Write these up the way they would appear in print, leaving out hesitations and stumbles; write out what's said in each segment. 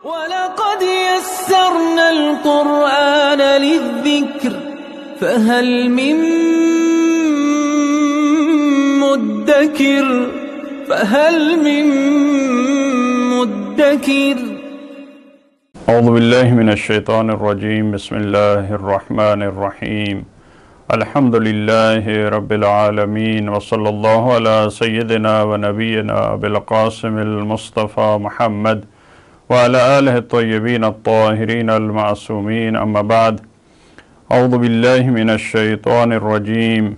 وَلَقَدْ يَسَّرْنَا الْقُرْآنَ لِلذِّكْرِ فَهَلْ مِن مُّدَّكِرٍ اعوذ باللہ من الشیطان الرجیم بسم اللہ الرحمن الرحیم الحمد للہ رب العالمین وصلی اللہ علی سیدنا و نبینا بالقاسم المصطفى محمد وعلى آلہ الطیبین الطاہرین المعصومین اما بعد اعوذ باللہ من الشیطان الرجیم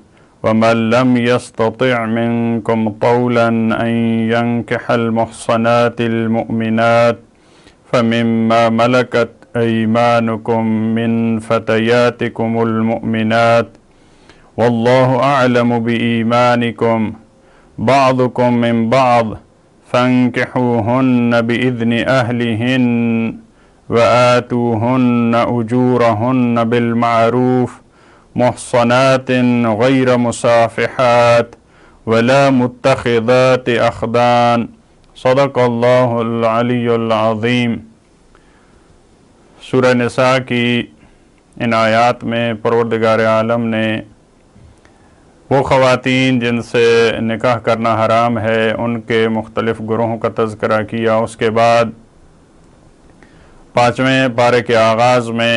ومن لم يستطع منكم طولا أن ينكح المحصنات المؤمنات فمما ملكت أيمانكم من فتياتكم المؤمنات والله أعلم بإيمانكم بعضكم من بعض فانكحوهن بإذن أهلهن وآتوهن أجورهن بالمعروف محصنات غير مسافحات ولا متخذات أخدان صدق اللہ العلی العظیم۔ سورہ نساء کی ان آیات میں پروردگار عالم نے وہ خواتین جن سے نکاح کرنا حرام ہے ان کے مختلف گروہوں کا تذکرہ کیا۔ اس کے بعد 5ویں پارے کے آغاز میں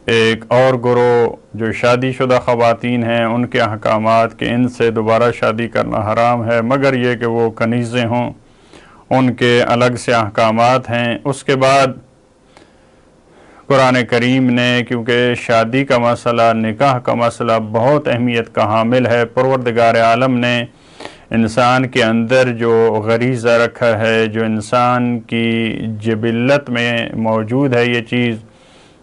ایک اور گروہ جو شادی شدہ خواتین ہیں ان کے احکامات کہ ان سے دوبارہ شادی کرنا حرام ہے مگر یہ کہ وہ کنیزیں ہوں، ان کے الگ سے احکامات ہیں۔ اس کے بعد قرآن کریم نے کیونکہ شادی کا مسئلہ، نکاح کا مسئلہ بہت اہمیت کا حامل ہے، پروردگار عالم نے انسان کے اندر جو غریزہ رکھا ہے، جو انسان کی جبلت میں موجود ہے یہ چیز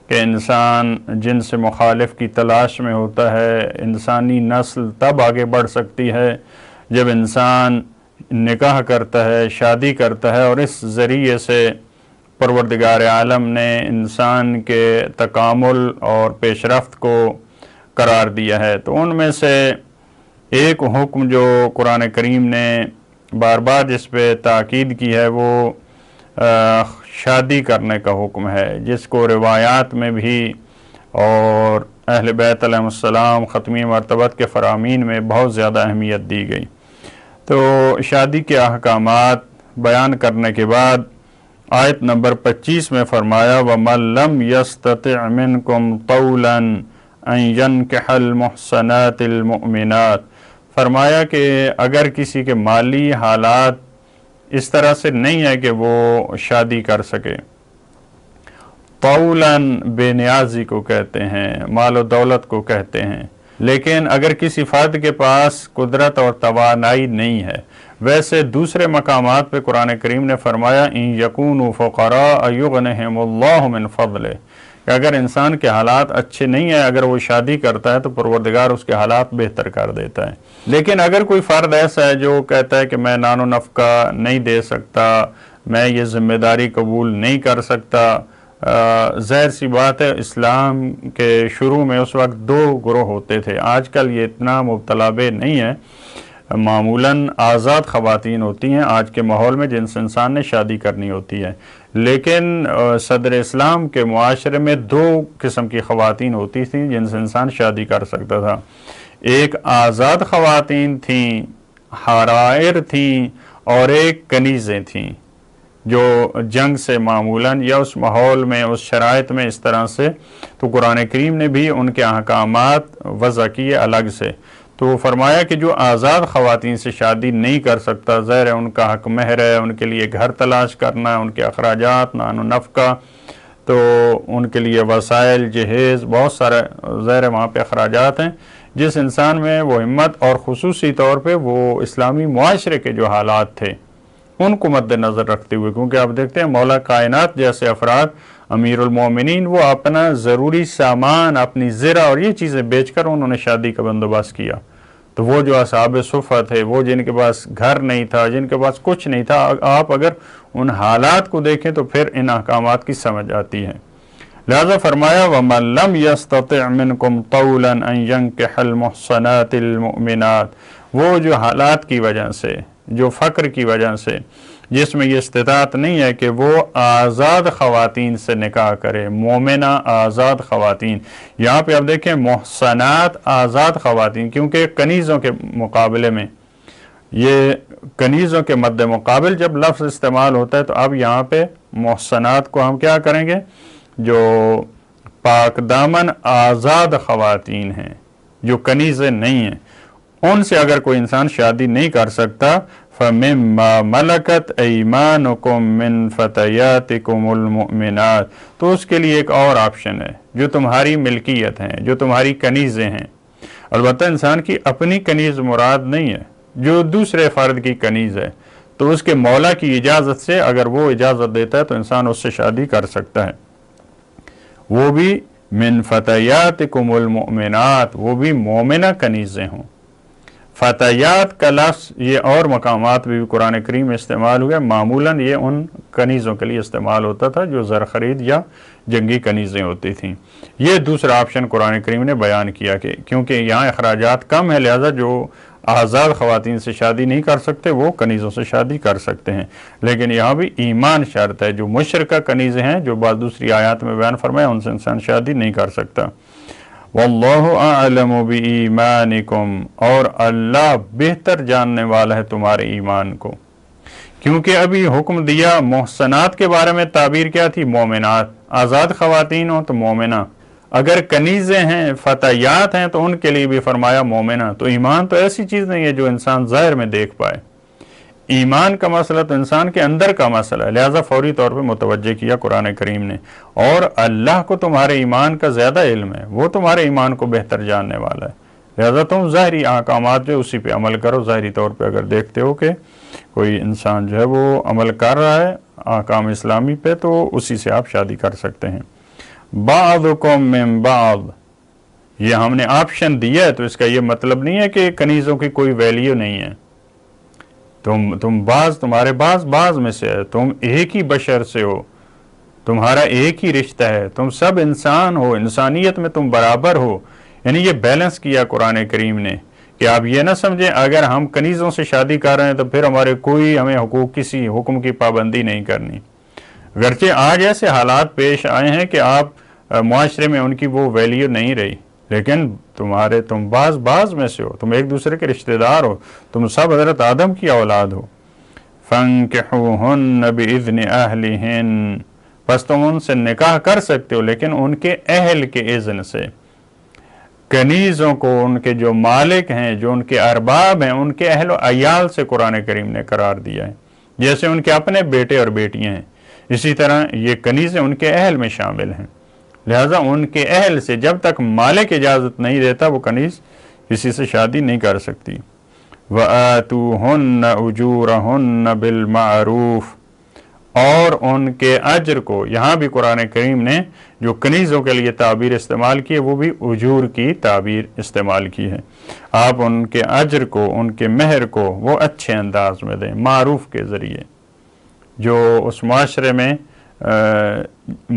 کہ انسان جن سے مخالف کی تلاش میں ہوتا ہے، انسانی نسل تب آگے بڑھ سکتی ہے جب انسان نکاح کرتا ہے، شادی کرتا ہے، اور اس ذریعے سے پروردگار عالم نے انسان کے تکامل اور پیش رفت کو قرار دیا ہے۔ تو ان میں سے ایک حکم جو قرآن کریم نے بار بار جس پہ تاکید کی ہے وہ شادی کرنے کا حکم ہے، جس کو روایات میں بھی اور اہل بیت علیہ السلام ختمی مرتبت کے فرامین میں بہت زیادہ اہمیت دی گئی۔ تو شادی کے احکامات بیان کرنے کے بعد آیت نمبر 25 میں فرمایا وَمَن لَّمْ يَسْتَطِعْ مِنْكُمْ طَوْلًا أَن يَنكِحَ الْمُحْصَنَاتِ الْمُؤْمِنَاتِ، فرمایا کہ اگر کسی کے مالی حالات اس طرح سے نہیں ہے کہ وہ شادی کر سکے، طولاً بے نیازی کو کہتے ہیں، مال و دولت کو کہتے ہیں، لیکن اگر کسی فرد کے پاس قدرت اور توانائی نہیں ہے، ویسے دوسرے مقامات پہ قرآن کریم نے فرمایا ان یکونوا فقراء یغنہم اللہ من فضلہ، کہ اگر انسان کے حالات اچھے نہیں ہیں، اگر وہ شادی کرتا ہے تو پروردگار اس کے حالات بہتر کر دیتا ہے۔ لیکن اگر کوئی فرد ایسا ہے جو کہتا ہے کہ میں نان و نفقہ نہیں دے سکتا، میں یہ ذمہ داری قبول نہیں کر سکتا، ظاہر سی بات ہے اسلام کے شروع میں اس وقت 2 گروہ ہوتے تھے، آج کل یہ اتنا مبتلا بے نہیں ہے، معمولاً آزاد خواتین ہوتی ہیں آج کے ماحول میں جن سے انسان نے شادی کرنی ہوتی ہے، لیکن صدر اسلام کے معاشرے میں 2 قسم کی خواتین ہوتی تھیں جن سے انسان شادی کر سکتا تھا۔ ایک آزاد خواتین تھیں، حرائر تھیں، اور ایک کنیزیں تھیں جو جنگ سے معمولاً یا اس ماحول میں اس شرائط میں اس طرح سے، تو قرآن کریم نے بھی ان کے احکامات وضع کیے الگ سے۔ تو فرمایا کہ جو آزاد خواتین سے شادی نہیں کر سکتا، ظاہر ہے ان کا حق مہر ہے، ان کے لیے گھر تلاش کرنا، ان کے اخراجات، نان و نفقہ، تو ان کے لیے وسائل، جہیز، بہت سارے ظاہر ہے وہاں پہ اخراجات ہیں۔ جس انسان میں وہ ہمت، اور خصوصی طور پہ وہ اسلامی معاشرے کے جو حالات تھے ان کو مد نظر رکھتے ہوئے، کیونکہ آپ دیکھتے ہیں مولا کائنات جیسے افراد، امیر المومنین، وہ اپنا ضروری سامان، اپنی زرع اور یہ چیزیں بیچ کر انہوں نے شادی کا بندوبست کیا۔ تو وہ جو اصحاب صفہ تھے، وہ جن کے پاس گھر نہیں تھا، جن کے پاس کچھ نہیں تھا، آپ اگر ان حالات کو دیکھیں تو پھر ان احکامات کی سمجھ آتی ہے۔ لہذا فرمایا وَمَن لَّمْ يَسْتَطِعْ مِنْكُمْ طَوْلًا أَن يَنكِحَ الْمُحْصَنَاتِ الْمُؤْمِنَاتِ، وہ جو حالات کی وجہ سے، جو فقر کی وجہ سے، جس میں یہ استطاعت نہیں ہے کہ وہ آزاد خواتین سے نکاح کرے، مومنہ آزاد خواتین. یہاں پہ آپ دیکھیں محصنات آزاد خواتین، کیونکہ کنیزوں کے مقابلے میں، یہ کنیزوں کے مد مقابل جب لفظ استعمال ہوتا ہے تو اب یہاں پہ محصنات کو ہم کیا کریں گے؟ جو پاک دامن آزاد خواتین ہیں، جو کنیزیں نہیں ہیں، ان سے اگر کوئی انسان شادی نہیں کر سکتا، فَمِمَّا مَلَكَتْ أَيْمَانُكُمْ مِنْ فَتَيَاتِكُمُ الْمُؤْمِنَاتِ، تو اس کے لیے ایک اور آپشن ہے، جو تمہاری ملکیت ہیں، جو تمہاری کنیزیں ہیں. البتہ انسان کی اپنی کنیز مراد نہیں ہے، جو دوسرے فرد کی کنیز ہے، تو اس کے مولا کی اجازت سے اگر وہ اجازت دیتا ہے تو انسان اس سے شادی کر سکتا ہے. وہ بھی من فتیاتکم المؤمنات، وہ بھی مومنہ کنیزیں ہوں. فتیات کا لفظ یہ اور مقامات بھی قرآن کریم میں استعمال ہوا ہے. معمولاً یہ ان کنیزوں کے لیے استعمال ہوتا تھا جو زر خرید یا جنگی کنیزیں ہوتی تھیں. یہ دوسرا آپشن قرآن کریم نے بیان کیا کہ کیونکہ یہاں اخراجات کم ہے، لہذا جو آزاد خواتین سے شادی نہیں کر سکتے وہ کنیزوں سے شادی کر سکتے ہیں. لیکن یہاں بھی ایمان شرط ہے. جو مشرکہ کنیزیں ہیں جو بعض دوسری آیات میں بیان فرمایا، ان سے انسان شادی نہیں کر سکتا. واللہ اعلم بایمانکم، اور اللہ بہتر جاننے والا ہے تمہارے ایمان کو. کیونکہ ابھی حکم دیا محسنات کے بارے میں، تعبیر کیا تھی؟ مومنات. آزاد خواتین ہوں تو مومنہ، اگر کنیزیں ہیں فتیات ہیں تو ان کے لیے بھی فرمایا مومنہ. تو ایمان تو ایسی چیز نہیں ہے جو انسان ظاہر میں دیکھ پائے. ایمان کا مسئلہ تو انسان کے اندر کا مسئلہ ہے، لہذا فوری طور پہ متوجہ کیا قرآن کریم نے. اور اللہ کو تمہارے ایمان کا زیادہ علم ہے، وہ تمہارے ایمان کو بہتر جاننے والا ہے. لہذا تم ظاہری احکامات جو اسی پہ عمل کرو. ظاہری طور پہ اگر دیکھتے ہو کہ کوئی انسان جو ہے وہ عمل کر رہا ہے احکام اسلامی پہ، تو اسی سے آپ شادی کر سکتے ہیں. بعضکم من بعض، یہ ہم نے آپشن دیا ہے، تو اس کا یہ مطلب نہیں ہے کہ کنیزوں کی کوئی ویلیو نہیں ہے. تم بعض، تمہارے بعض میں سے ہے، تم ایک ہی بشر سے ہو، تمہارا ایک ہی رشتہ ہے، تم سب انسان ہو، انسانیت میں تم برابر ہو. یعنی یہ بیلنس کیا قرآن کریم نے کہ آپ یہ نہ سمجھیں اگر ہم کنیزوں سے شادی کر رہے ہیں تو پھر ہمیں حقوق کسی حکم کی پابندی نہیں کرنی. اگرچہ آج ایسے حالات پیش آئے ہیں کہ آپ معاشرے میں ان کی وہ ویلیو نہیں رہی، لیکن تم بعض میں سے ہو، تم ایک دوسرے کے رشتہ دار ہو، تم سب حضرت آدم کی اولاد ہو. فَانْكِحُوهُنَّ بِإِذْنِ أَهْلِهِنَّ، بس تم ان سے نکاح کر سکتے ہو لیکن ان کے اہل کے اذن سے. کنیزوں کو ان کے جو مالک ہیں، جو ان کے ارباب ہیں، ان کے اہل و عیال سے قرآن کریم نے قرار دیا ہے. جیسے ان کے اپنے بیٹے اور بیٹیاں ہیں، اسی طرح یہ کنیزیں ان کے اہل میں شامل ہیں. لہذا ان کے اہل سے جب تک مالک اجازت نہیں دیتا وہ کنیز کسی سے شادی نہیں کر سکتی. وَآتُوهُنَّ أُجُورَهُنَّ بِالْمَعْرُوفِ، اور ان کے اجر کو، یہاں بھی قرآن کریم نے جو کنیزوں کے لیے تعبیر استعمال کی ہے وہ بھی اجور کی تعبیر استعمال کی ہے. آپ ان کے اجر کو، ان کے مہر کو وہ اچھے انداز میں دیں، معروف کے ذریعے. جو اس معاشرے میں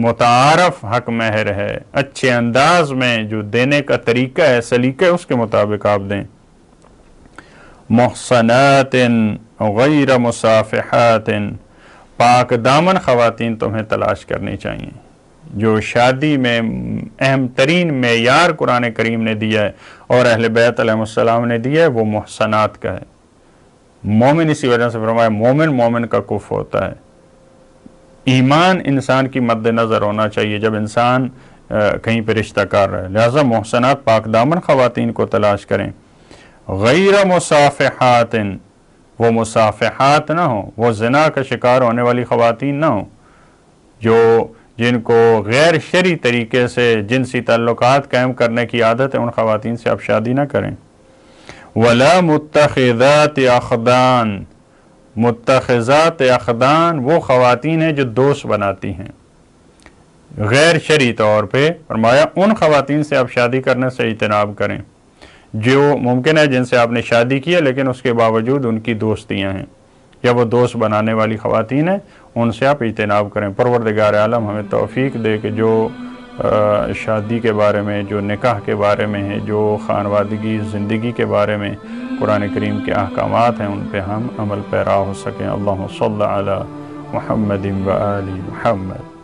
متعارف حق مہر ہے، اچھے انداز میں جو دینے کا طریقہ ہے، سلیقہ ہے، اس کے مطابق آپ دیں. محصنات غیر مصافحات، پاک دامن خواتین تمہیں تلاش کرنی چاہیے. جو شادی میں اہم ترین معیار قرآن کریم نے دیا ہے اور اہل بیت علیہ السلام نے دیا ہے وہ محصنات کا ہے. مومن اسی وجہ سے فرمایا مومن کا کف ہوتا ہے. ایمان انسان کی مد نظر ہونا چاہیے جب انسان کہیں پہ رشتہ کر رہا ہے. لہذا محصنات پاک دامن خواتین کو تلاش کریں. غیر مصافحات، وہ مصافحات نہ ہوں، وہ زنا کا شکار ہونے والی خواتین نہ ہوں، جن کو غیر شرعی طریقے سے جنسی تعلقات قائم کرنے کی عادت ہے، ان خواتین سے آپ شادی نہ کریں. ولا متخذات اخدان، متخذات اخدان وہ خواتین ہیں جو دوست بناتی ہیں غیر شرعی طور پہ. فرمایا ان خواتین سے آپ شادی کرنے سے اجتناب کریں جو ممکن ہے جن سے آپ نے شادی کی ہے لیکن اس کے باوجود ان کی دوستیاں ہیں یا وہ دوست بنانے والی خواتین ہیں، ان سے آپ اجتناب کریں. پروردگار عالم ہمیں توفیق دے کہ جو شادی کے بارے میں، جو نکاح کے بارے میں ہے، جو خانوادگی زندگی کے بارے میں قرآن کریم کے احکامات ہیں ان پہ ہم عمل پیرا ہو سکیں۔ اللہم صلی علی محمد و آل محمد۔